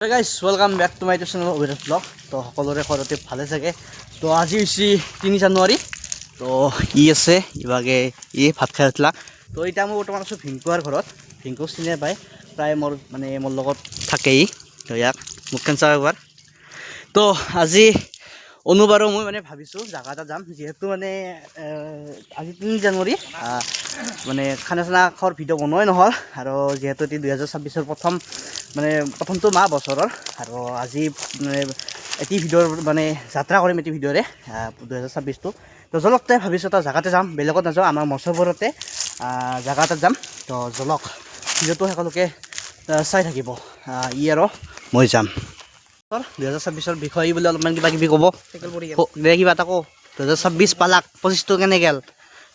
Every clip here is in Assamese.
Hey guys, welcome back to my channel Ovirat Vlog. তো সকলোৰে ঘৰতে ভালে থাকে। তো আজি হৈছে 3 জানুৱাৰী। তো ই আছে ইভাগে ভাত খাই উঠলা। তো এতিয়া মই বৰ্তমান আছোঁ ভিংকুৱাৰ ঘৰত। ভিংকু চিনে পায় প্ৰায় মোৰ লগত থাকেই। তো ইয়াক মুখখন চাব এবাৰ। তো আজি অনুবাৰো মই ভাবিছোঁ জাগা এটা যাম, যিহেতু আজি 3 জানুৱাৰী মানে খানা চানা খোৱাৰ ভিডিঅ' বনোৱাই নহ'ল, আৰু যিহেতু 2026 প্ৰথমটো মাহ বছৰৰ, আৰু আজি এটি ভিডিঅ'ৰ যাত্ৰা কৰিম এটি ভিডিঅ'ৰে 2026টো। তো জলকতে ভাবিছোঁ এটা জাগাতে যাম, বেলেগত নাযাওঁ, আমাৰ মচবৰতে জাগা এটাত যাম। তো জলক ভিডিঅ'টো সকলোকে চাই থাকিব, ই আৰু মই যাম। 2026 বিষয়ে বোলে অলপমান কিবা কিবি ক'ব দে, কিবা এটা কওঁ। 2026 পালাক, 25টো কেনে গেল?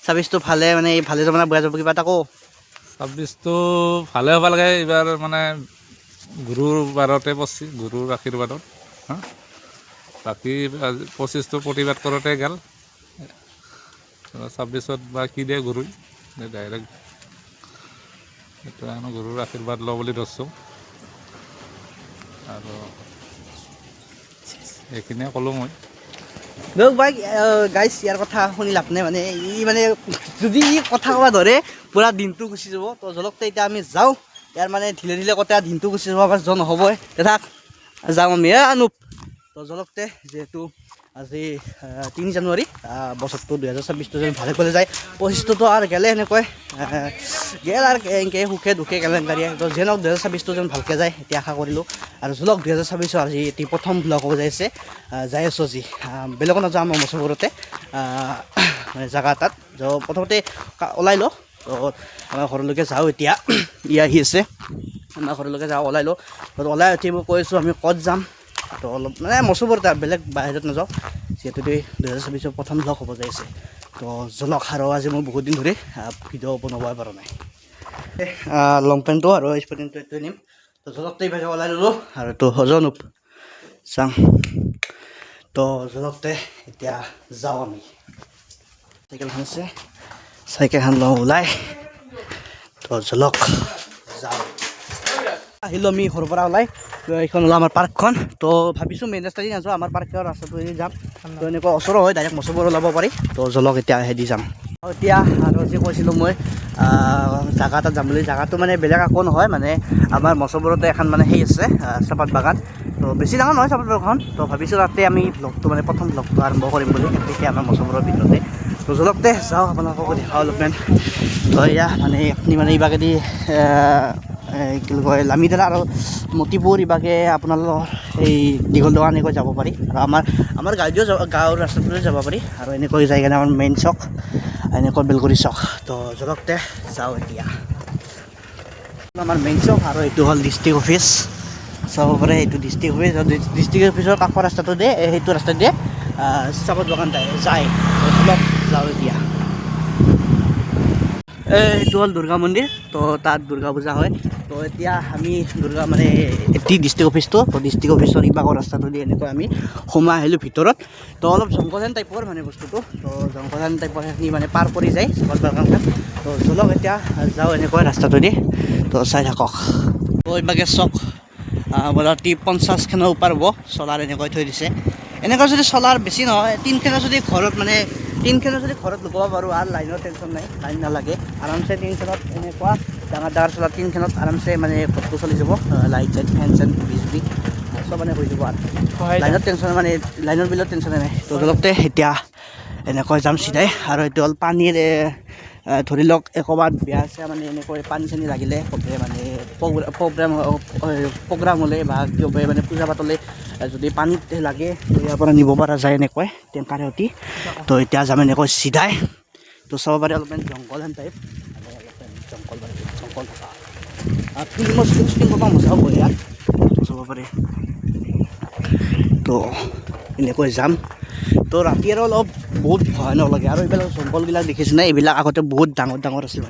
26টো ভালে ভালে যাব না বেয়া যাব, কিবা এটা কওঁ। 26টো ভালে হ'ব লাগে এইবাৰ, গুৰুৰ বাৰতে পৰছি, গুৰুৰ আশীৰ্বাদত। বাকী 25টো প্ৰতিবাদ কৰোঁতে গেল। 26ত বা কি দিয়ে গুৰুই ডাইৰেক্ট, সেইটো গুৰুৰ আশীৰ্বাদ লওঁ বুলি ধৰছোঁ। আৰু এইখিনিয়ে ক'লোঁ মই। গাইছ ইয়াৰ কথা শুনি লাভ নাই, যদি ই কথা ক'ব ধৰে পুৰা দিনটো গুচি যাব। তো জলকতে এতিয়া আমি যাওঁ, ইয়াৰ ঢিলে ঢিলে কথা দিনটো গুচি যাব, জন নহ'বই থাক, যাওঁ আমি আনুপ। তো জলকতে যিহেতু আজি 3 জানুৱাৰী, বছৰটো 2026টো যেন ভালে কৰি যায়। 25টোতো আৰু গেলে এনেকৈ গেল আৰু এনেকৈ সুখে দুখে কেলেংকাৰীয়ে। তো যেনক 2026টো যেন ভালকৈ যায় এতিয়া আশা কৰিলোঁ। আৰু জলক 2026 আজি এটি প্ৰথম ব্লগ হ'ব যাই আছোঁ আজি বেলেগত নাযাওঁ, আমাৰ মচবৰতে জাগা এটাত যাওঁ। প্ৰথমতে ওলাই লওঁ, তো আমাৰ ঘৰলৈকে যাওঁ। এতিয়া ই আহি আছে, আমাৰ ঘৰলৈকে যাওঁ, ওলাই লওঁ। তো ওলাই উঠি মই কৈ আছোঁ আমি ক'ত যাম। তো অলপ মচবৰতে, বেলেগ বাহিৰত নাযাওঁ, যিহেতু 2026 প্ৰথম ব্লগ হ'ব যাই আছে। তো জলক আৰু আজি মই বহুত দিন ধৰি ভিডিঅ' বনাবই পৰা নাই। লং পেণ্টটো আৰু স্পৰ্টিংটো এইটোৱে নিম। তো জলকতে ইভাগে ওলাই ল'লোঁ, আৰু তো হজনুপ চাং। তো জলকতে এতিয়া যাওঁ আমি। চাইকেলখন আছে, চাইকেলখন লওঁ ওলাই। তো জলক যাওঁ। আহিলোঁ আমি ঘৰৰ পৰা ওলাই। তো এইখন ওলাম আমাৰ পাৰ্কখন। তো ভাবিছোঁ মেইন ৰাস্তা দি নাযাওঁ, আমাৰ পাৰ্কৰ ৰাস্তাটোৱেদি যাম। তো এনেকুৱা ওচৰো হয়, ডাইৰেক্ট মচবৰ ওলাব পাৰি। তো জলক এতিয়া হেদি যাম। এতিয়া আৰু যে কৈছিলোঁ মই জাগা এটাত যাম বুলি, জাগাটো বেলেগ একো নহয়, আমাৰ মচবৰতে এখন সেই আছে চাহপাত বাগান। তো বেছি ডাঙৰ নহয় চাহপাত বাগানখন। তো ভাবিছোঁ তাতে আমি ব্লগটো প্ৰথম ব্লগটো আৰম্ভ কৰিম বুলি, তেতিয়া আমাৰ মচবৰৰ ভিতৰতে। তো জলকতে যাওঁ, আপোনালোককো দেখাওঁ অলপমান। তো এয়া আপুনি ইবাগেদি কি বুলি কয় লামিতলা আৰু মতিপুৰ ইবাগে আপোনালোকৰ এই দীঘল দোকান এনেকৈ যাব পাৰি, আৰু আমাৰ গাঁৱৰ ৰাস্তাটোলৈ যাব পাৰি। আৰু এনেকৈ যাই কিনে আমাৰ মেইন চক, এনেকৈ বেলগুৰি চক। তো জলকতে যাওঁ এতিয়া। আমাৰ মেইন চক, আৰু এইটো হ'ল ডিষ্ট্ৰিক্ট অফিচ, চাব পাৰে। এইটো ডিষ্ট্ৰিক্ট অফিচ, ডিষ্ট্ৰিক্ট অফিচৰ কাষৰ ৰাস্তাটো দিয়ে, সেইটো ৰাস্তা দিয়ে চাহপাত বাগান যায়। অলপ যাওঁ এতিয়া। এইটো হ'ল দুৰ্গা মন্দিৰ। তো তাত দুৰ্গা পূজা হয়। তো এতিয়া আমি এটি ডিষ্ট্ৰিক্ট অফিচটো, তো ডিষ্ট্ৰিক্ট অফিচৰ ইবাগৰ ৰাস্তাটো দি এনেকৈ আমি সোমাই আহিলোঁ ভিতৰত। তো অলপ জংঘলহেন টাইপৰ বস্তুটো, তো জংঘলহেন টাইপৰ সেইখিনি পাৰ কৰি যায় চাহপাত বাগানখন। তো জলক এতিয়া যাওঁ এনেকৈ ৰাস্তাটো দি। তো চাই থাকক। তো ইবাগে চক মোটামুটি 50খানৰ ওপৰ হ'ব চলাৰ এনেকৈ থৈ দিছে। এনেকৈ যদি চলাৰ বেছি নহয়, তিনিখানো যদি ঘৰত লগাব পাৰোঁ, আৰু লাইনৰ টেনশ্যন নাই, লাইন নালাগে। আৰামছে 3খানত এনেকুৱা ডাঙৰ চলাৰ 3খানত আৰামছে ঘৰটো চলি যাব। লাইট চাইট ফেন চেন বিজুলী চব হৈ যাব, আৰু লাইনৰ টেনশ্যন লাইনৰ বিলৰ টেনশ্যনে নাই। তো জলকতে এতিয়া এনেকৈ যাম চিধাই। আৰু এইটো হ'ল পানীৰ ধৰি লওক ক'ৰবাত বিয়া আছে, এনেকৈ পানী চানী লাগিলে প্ৰগ্ৰাম হ'লে বা কিবা পূজা পাতলে যদি পানীত লাগে, ইয়াৰ পৰা নিব পৰা যায় এনেকৈ টেংকাৰে অতি। তো এতিয়া যাম এনেকৈ চিধাই। তো চাব পাৰে অলপমান জংঘলহেন টাইপ, জংঘল থকা ফিল্মৰ শ্বুটিং কৰিব মজা হ'ব ইয়াত, চাব পাৰে। তো এনেকৈ যাম। তো ৰাতি আৰু অলপ বহুত ভয়ানক লাগে, আৰু এইবিলাক জংঘলবিলাক দেখিছে নে, এইবিলাক আগতে বহুত ডাঙৰ ডাঙৰ আছিল।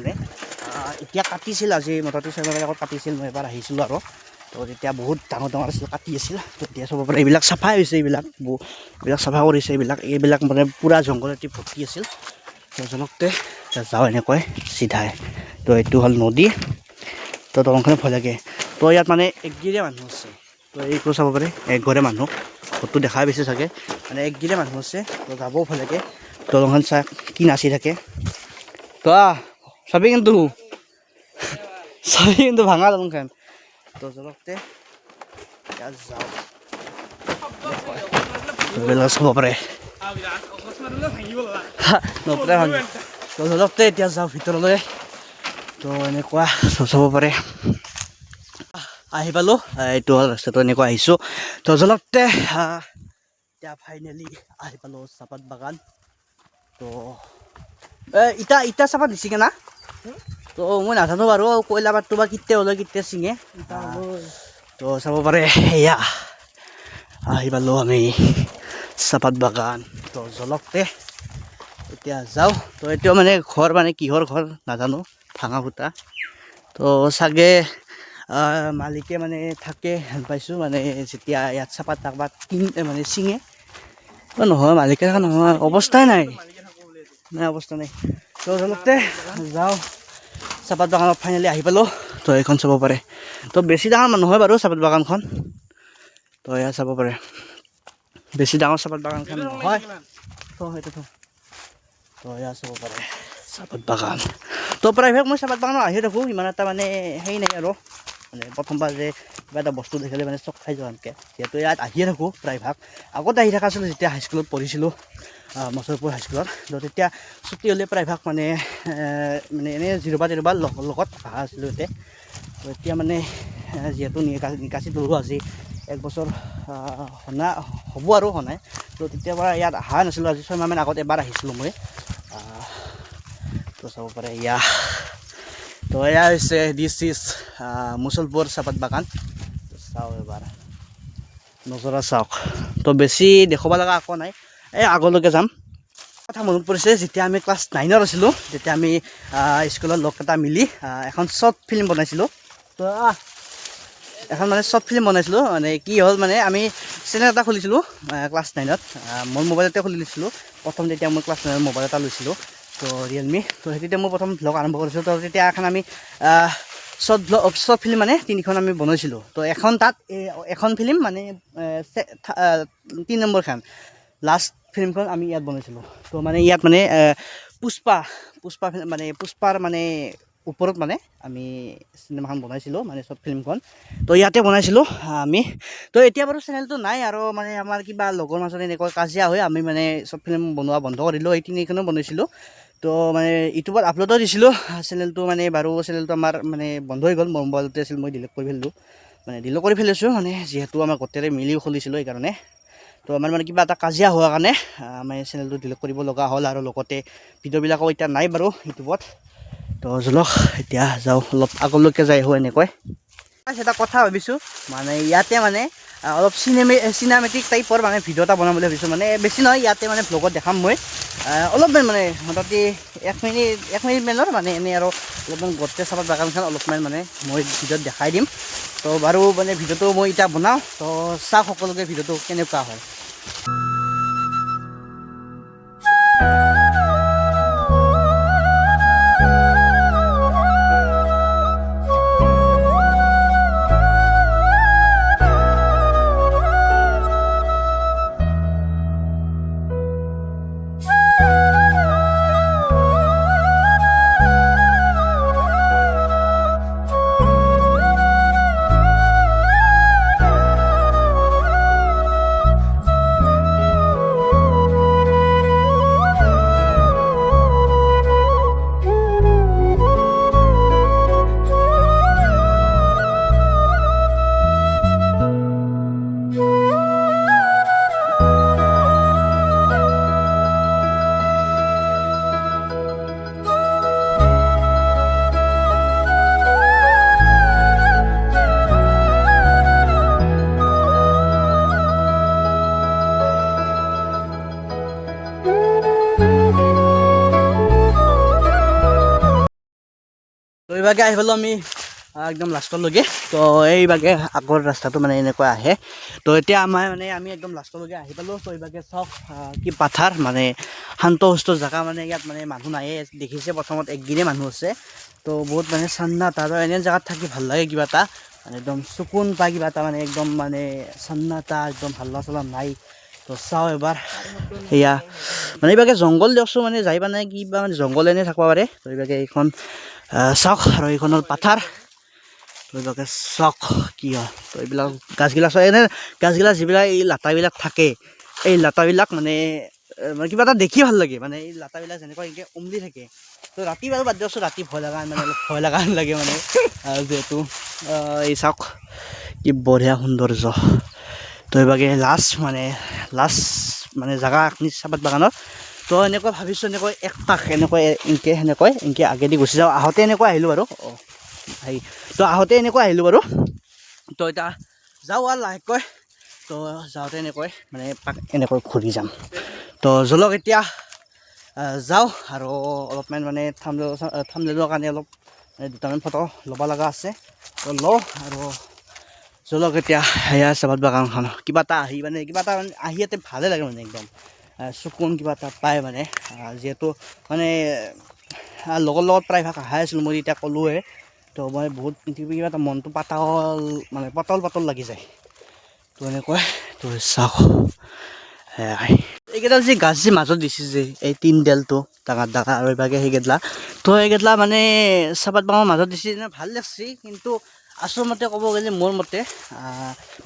এতিয়া কাটিছিল, আজি মোটামুটি 6 মাহ আগত কাটিছিল, মই এবাৰ আহিছিলোঁ। আৰু তো তেতিয়া বহুত ডাঙৰ ডাঙৰ আছিল, কাটি আছিল। তো এতিয়া চাব পাৰে এইবিলাক চাফাই হৈছে, এইবিলাক চাফা কৰিছে। এইবিলাক পূৰা জংঘল এটি ভৰ্তি আছিল। তো জলকতে যাওঁ এনেকৈ চিধাই। তো এইটো হ'ল নদী। তো দলংখনে ভয় লাগে। তো ইয়াত একগিৰিয়া মানুহ আছে, তো এইটো চাব পাৰে একঘৰে মানুহ ঘৰটো দেখা পাইছে চাগে মানে একগিৰে মানুহ আছে তো যাবও ভালেকে দলংখন চাই কি নাচি থাকে তো চাবি কিন্তু ভাঙা দলংখন তো জলকতে যাওঁ এইবিলাক চাব পাৰে নপৰে ভাঙি তো জলকতে এতিয়া যাওঁ ভিতৰলৈ তো এনেকুৱা চাব পাৰে আহি পালোঁ এইটো হ'ল ৰাস্তাটো এনেকুৱা আহিছোঁ তো জলকতে এতিয়া ফাইনেলি আহি পালোঁ চাহপাত বাগান তো ইটা চাহপাত দিছেগে না তো মই নাজানো বাৰু কয়লা পাতটো বা কেতিয়া হ'লে কেতিয়া ছিঙে তো চাব পাৰে এয়া আহি পালোঁ আমি চাহপাত বাগান তো জলকতে এতিয়া যাওঁ তো এতিয়া মানে ঘৰ মানে কিহৰ ঘৰ নাজানো ভাঙা ফুটা তো চাগে মালিকে মানে থাকে হেন পাইছোঁ মানে যেতিয়া ইয়াত চাহপাত তাহপাত মানে ছিঙে নহয় মালিকে থকা নহয় অৱস্থাই নাই অৱস্থা নাই তো জলকতে যাওঁ চাহপাত বাগানত ফাইনেলি আহি পালোঁ তো এইখন চাব পাৰে তো বেছি ডাঙৰ নহয় বাৰু চাহপাত বাগানখন তো এয়া চাব পাৰে বেছি ডাঙৰ চাহপাত বাগানখন নহয় তো সেইটো তো এয়া চাব পাৰে চাহপাত বাগান তো প্ৰায়ভাগ মই চাহপাত বাগানত আহি থাকোঁ ইমান এটা মানে হেৰি নাই আৰু মানে প্ৰথমবাৰ যে কিবা এটা বস্তু দেখিলে মানে চক খাই যোৱা এনেকৈ যিহেতু ইয়াত আহিয়ে থাকোঁ প্ৰায়ভাগ আগতে আহি থকা আছিলোঁ যেতিয়া হাইস্কুলত পঢ়িছিলোঁ মচৰপুৰ হাইস্কুলত তো তেতিয়া ছুটি হ'লে প্ৰায়ভাগ মানে এনেই জিৰবা লগত অহা আছিলোঁ ইয়াতে তো এতিয়া মানে যিহেতু নিকাচি দৌৰোঁ আজি 1 বছৰ হ'ব আৰু নাই তো তেতিয়াৰ পৰা ইয়াত অহা নাছিলোঁ আজি 6 মাহমান আগত এবাৰ আহিছিলোঁ মই তো চাব পাৰে এয়া তো এয়া হৈছে দিছ ইজ মুছলপুৰ চাহপাত বাগান চাওঁ এবাৰ নজৰা চাওক তো বেছি দেখুৱাব লগা একো নাই এই আগলৈকে যাম কথা মনত পৰিছে যেতিয়া আমি ক্লাছ 9ত আছিলোঁ তেতিয়া আমি স্কুলৰ লগকেইটা মিলি এখন শ্বৰ্ট ফিল্ম বনাইছিলোঁ তো এখন মানে শ্বৰ্ট ফিল্ম বনাইছিলোঁ মানে কি হ'ল মানে আমি চেনেল এটা খুলিছিলোঁ ক্লাছ 9ত মোৰ মোবাইলতে খুলি লৈছিলোঁ প্ৰথম তেতিয়া মই ক্লাছ 9ত মোবাইল এটা লৈছিলোঁ তো ৰিয়েলমি তো তেতিয়া মই প্ৰথম ভ্লগ আৰম্ভ কৰিছিলোঁ তো তেতিয়া এখন আমি শ্বৰ্ট ফিল্ম মানে 3খন আমি বনাইছিলোঁ তো এখন ফিল্ম মানে 3 নম্বৰখন লাষ্ট ফিল্মখন আমি ইয়াত বনাইছিলোঁ তো মানে ইয়াত মানে পুষ্পা মানে পুষ্পাৰ মানে ওপৰত মানে আমি চিনেমাখন বনাইছিলোঁ মানে শ্বৰ্ট ফিল্মখন তো ইয়াতে বনাইছিলোঁ আমি তো এতিয়া বাৰু চেনেলটো নাই আৰু মানে আমাৰ কিবা লগৰ মাজত এনেকুৱা কাজিয়া হৈ আমি মানে শ্বৰ্ট ফিল্ম বনোৱা বন্ধ কৰিলোঁ এই 3খনো বনাইছিলোঁ তো মানে ইউটিউবত আপলোডো দিছিলোঁ চেনেলটো মানে বাৰু চেনেলটো আমাৰ মানে বন্ধ হৈ গ'ল মোৰ মোবাইলতে আছিল মই ডিলিট কৰি ফেলিছোঁ মানে যিহেতু আমাৰ গোটেই মিলি খুলিছিলোঁ সেইকাৰণে তো আমাৰ মানে কিবা এটা কাজিয়া হোৱাৰ কাৰণে আমি চেনেলটো ডিলিট কৰিব লগা হ'ল আৰু লগতে ভিডিঅ'বিলাকো এতিয়া নাই বাৰু ইউটিউবত তো জলক এতিয়া যাওঁ অলপ আগলৈকে যাই আহোঁ এনেকৈ এটা কথা ভাবিছোঁ মানে ইয়াতে মানে অলপ চিনেমেটিক টাইপৰ মানে ভিডিঅ' এটা বনাম বুলি ভাবিছোঁ মানে বেছি নহয় ইয়াতে মানে ভ্লগত দেখাম মই অলপমান মানে মোটামুটি 1 মিনিট মানৰ মানে এনেই আৰু অলপমান গোটেই চাহপাত বাগানখন অলপমান মানে মই ভিডিঅ'ত দেখাই দিম তো বাৰু মানে ভিডিঅ'টো মই এতিয়া বনাওঁ তো চাওক সকলোকে ভিডিঅ'টো কেনেকুৱা হয় তো এইভাগে আহি পালোঁ আমি একদম লাষ্টলৈকে তো এইভাগে আগৰ ৰাস্তাটো মানে এনেকুৱা আহে তো এতিয়া আমি একদম লাষ্টলৈকে আহি পালোঁ তো এইভাগে চাওক কি পাথাৰ মানে শান্ত সুস্থ জেগা মানে ইয়াত মানে মানুহ নায়ে দেখিছে প্ৰথমত একগিৰে মানুহ আছে তো বহুত মানে চান্নাত আৰু এনে জেগাত থাকি ভাল লাগে কিবা এটা মানে একদম চকুন পাই কিবা এটা মানে একদম মানে চান্নাটা একদম হাল্লা চাল্লা নাই তো চাওঁ এবাৰ সেয়া মানে এইভাগে জংঘল দিয়কচোন মানে যাই মানে কিবা মানে জংঘল এনে থাকিব পাৰে তো এইভাগে এইখন চাওক আৰু এইখনৰ পাথাৰ তো এইভাগে চাওক কি হয় তো এইবিলাক গাছগিলা চাই এনে গাছগিলা যিবিলাক এই লাটাবিলাক থাকে এই লাটাবিলাক মানে মানে কিবা এটা দেখি ভাল লাগে মানে এই লাটাবিলাক যেনেকুৱা এনেকৈ উমলি থাকে তো ৰাতি বাৰু বাদ দিয়কচোন ৰাতি ভয় লগা মানে অলপ ভয় লগা লাগে মানে যিহেতু এই চাওক কি বঢ়িয়া সৌন্দৰ্য তো এইভাগে লাষ্ট মানে জেগা আপুনি চাহপাত বাগানত তো এনেকৈ ভাবিছোঁ এনেকৈ একপাক এনেকৈ এনেকৈ আগেদি গুচি যাওঁ আহোঁতে এনেকৈ আহিলোঁ বাৰু হেৰি তো আহোঁতে এনেকৈ আহিলোঁ বাৰু তো এতিয়া যাওঁ আৰু লাহেকৈ তো যাওঁতে এনেকৈ মানে এনেকৈ ঘূৰি যাম তো জলক এতিয়া যাওঁ আৰু অলপমান মানে থামলেলৰ কাৰণে অলপ দুটামান ফটো ল'ব লগা আছে তো লওঁ আৰু জলক এতিয়া সেয়া চাহপাত বাগানখন কিবা এটা আহি ইয়াতে ভালে লাগে মানে একদম চকুন কিবা এটা পায় মানে যিহেতু মানে লগৰ লগত প্ৰায়ভাগ অহাই আছিলোঁ মই এতিয়া ক'লোৱে তো মই বহুত কিবা এটা মনটো পাতল লাগি যায় তো এনেকৈ তো চাওক এইকেইডাল যি গাছ যি মাজত দিছে যে এই তিনডালটো ডাঙৰ আৰু এইভাগে সেইকেইডাল তো এইকেইডাল মানে চাহপাত বাগানৰ মাজত দিছে ভাল লাগছে কিন্তু আচলমতে ক'ব গ'লে মোৰ মতে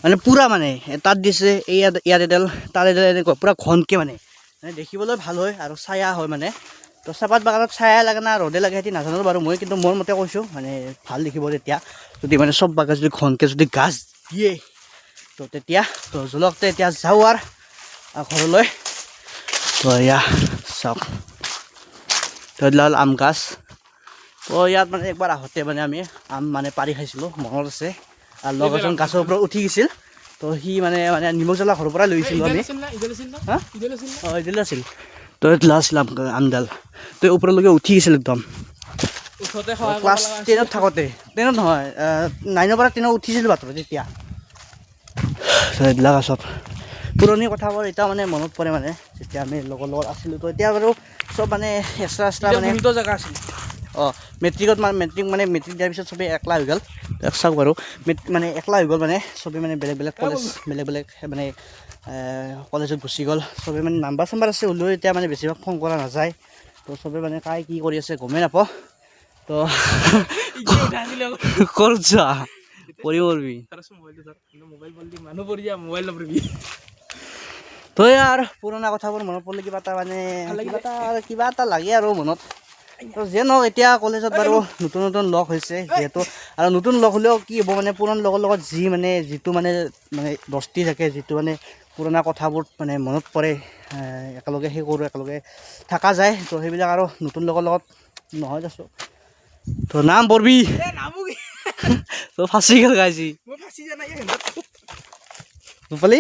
মানে পূৰা মানে তাত দিছে ইয়াত এডাল তাত এডাল এনেকুৱা পূৰা ঘনকৈ মানে দেখিবলৈ ভাল হয় আৰু ছায়া হয় মানে তো চাহপাত বাগানত ছায়া লাগে না ৰ'দে লাগে সেইটো নাজানো বাৰু মই কিন্তু মোৰ মতে কৈছোঁ মানে ভাল দেখিব তেতিয়া যদি মানে চব বাগান যদি ঘনকৈ যদি গাছ দিয়ে তো তেতিয়া তো জলকতে এতিয়া যাওঁ আৰু ঘৰলৈ তো এয়া চাওক তো এইডাল হ'ল আম গাছ তো ইয়াত মানে একবাৰ আহোঁতে মানে আমি আম মানে পাৰি খাইছিলোঁ মনত আছে আৰু লগ এজন গাছৰ ওপৰত উঠি গৈছিল তো সি মানে নিমখ জ্বলা ঘৰৰ পৰা লৈ গৈছিলোঁ আমি এইডাল আছিল তো এইডাল আছিল আমডাল তো ওপৰলৈকে উঠি গৈছিল একদম ক্লাছ 10ত থাকোঁতে 10ত নহয় 9ৰ পৰা 10ত উঠিছিলোঁ বাটত তেতিয়া এইবিলাক চব পুৰণি কথাবোৰ এতিয়া মানে মনত পৰে মানে যেতিয়া আমি লগৰ লগত আছিলোঁ তো এতিয়া বাৰু চব মানে এক্সট্ৰা মানে জেগা আছিল মেট্ৰিক দিয়াৰ পিছত চবেই একলা হৈ গ'ল চাওক বাৰু মানে একলা হৈ গ'ল মানে চবেই মানে বেলেগ কলেজ বেলেগ মানে কলেজত গুচি গ'ল চবেই মানে নাম্বাৰ চাম্বাৰ আছে হ'লেও এতিয়া মানে বেছিভাগ ফোন কৰা নাযায় তো চবেই মানে কাই কি কৰি আছে গমেই নাপাওঁ তো ক'ত যা পৰিবি তো আৰু পুৰণা কথাবোৰ মনত পৰিলে কিবা এটা মানে কিবা এটা লাগে আৰু মনত তো যে নহওক এতিয়া কলেজত বাৰু নতুন লগ হৈছে যিহেতু আৰু নতুন লগ হ'লেও কি হ'ব মানে পুৰণা লগৰ লগত যিটো মানে দস্তি থাকে যিটো মানে পুৰণা কথাবোৰ মানে মনত পৰে একেলগে সেই কৰোঁ একেলগে থকা যায় তো সেইবিলাক আৰু নতুন লগৰ লগত নহয় আছোঁ তো নাম পৰবি তো ফাঁচি গ'ল গাইছি নাপালি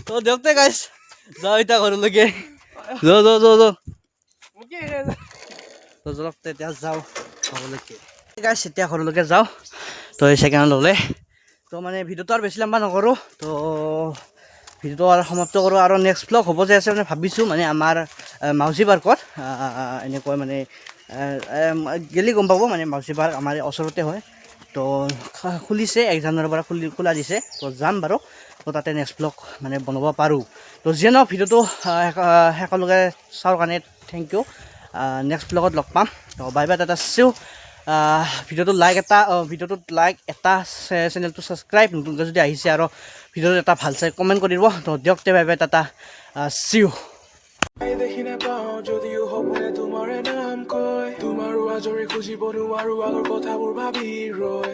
তো দিয়কতে গাইছ যাওঁ এতিয়া ঘৰলৈকে যাওঁ তো জলকতে এতিয়া যাওঁ ঘৰলৈকে গাইছ এতিয়া ঘৰলৈকে যাওঁ তো এই ছেকেণ্ড ল'লে তো মানে ভিডিঅ'টো আৰু বেছি লম্বা নকৰোঁ তো ভিডিঅ'টো আৰু সমাপ্ত কৰোঁ আৰু নেক্সট ব্লগ হ'ব যে আছে মানে ভাবিছোঁ মানে আমাৰ মাউচী পাৰ্কত এনেকৈ মানে গেলি গম পাব মানে মাউচী পাৰ্ক আমাৰ ওচৰতে হয় তো খুলিছে 1 জানুৱাৰীৰ পৰা খোলা দিছে তো যাম বাৰু তো তাতে নেক্সট ব্লগ মানে বনাব পাৰোঁ তো যিয়ে নহওক ভিডিঅ'টো সকলোকে চাওঁ কাৰণে থেংক ইউ নেক্সট ব্লগত লগ পাম তো বাই বাই টাটা চিউ ভিডিঅ'টোত লাইক এটা চেনেলটো ছাবস্ক্ৰাইব নতুনকৈ যদি আহিছে আৰু ভিডিঅ'টো এটা ভাল চাই কমেণ্ট কৰি দিব তো দিয়ক তে বাই বাই টাটা চিউ দেখি নাপাওঁ যদিও সপোনে তোমাৰে নাম কয় তোমাৰো আজৰি খুজিব নোৱাৰো আগৰ কথাবোৰ ভাবি ৰয়